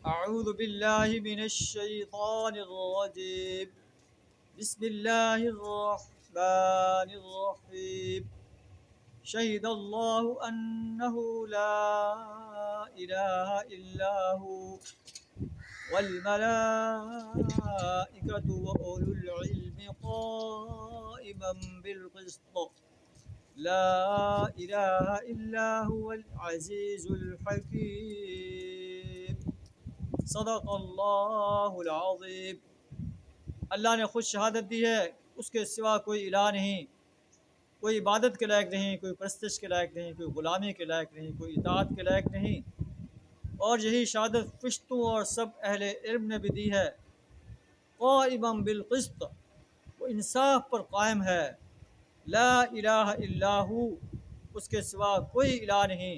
أعوذ بالله من الشيطان الرجيم. بسم الله الرحمن الرحيم. شهد الله أنه لا إله إلا هو والملائكة وأولو العلم قائما بالقسط. لا إله إلا هو العزيز الحكيم. صدق اللہ العظیم. اللہ نے خود شہادت دی ہے اس کے سوا کوئی الہ نہیں، کوئی عبادت کے لائق نہیں، کوئی پرستش کے لائق نہیں، کوئی غلامی کے لائق نہیں، کوئی اطاعت کے لائق نہیں. اور یہی شہادت فرشتوں اور سب اہل علم نے بھی دی ہے. قائما بالقسط، وہ انصاف پر قائم ہے. لا الہ الا ہو، اس کے سوا کوئی الہ نہیں.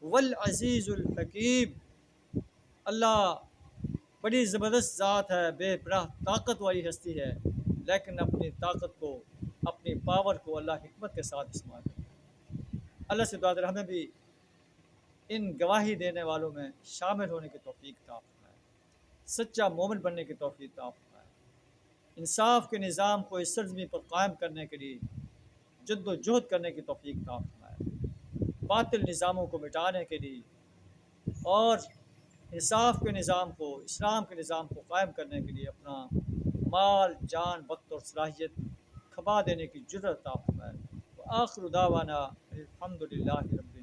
والعزیز الحکیم، اللہ بڑی زبردست ذات ہے، بے پناہ طاقت والی ہستی ہے، لیکن اپنی طاقت کو، اپنی پاور کو اللہ حکمت کے ساتھ استعمال کرتا ہے. اللہ سے دعا ہمیں بھی ان گواہی دینے والوں میں شامل ہونے کی توفیق عطا فرمائے، سچا مومن بننے کی توفیق عطا فرمائے، انصاف کے نظام کو اس سرزمین پر قائم کرنے کے لیے جد و جہد کرنے کی توفیق عطا فرمائے، باطل نظاموں کو مٹانے کے لیے اور انصاف کے نظام کو، اسلام کے نظام کو قائم کرنے کے لیے اپنا مال، جان، وقت اور صلاحیت کھپا دینے کی جرأت عطا فرمائے. وآخر دعوانا الحمدللہ رب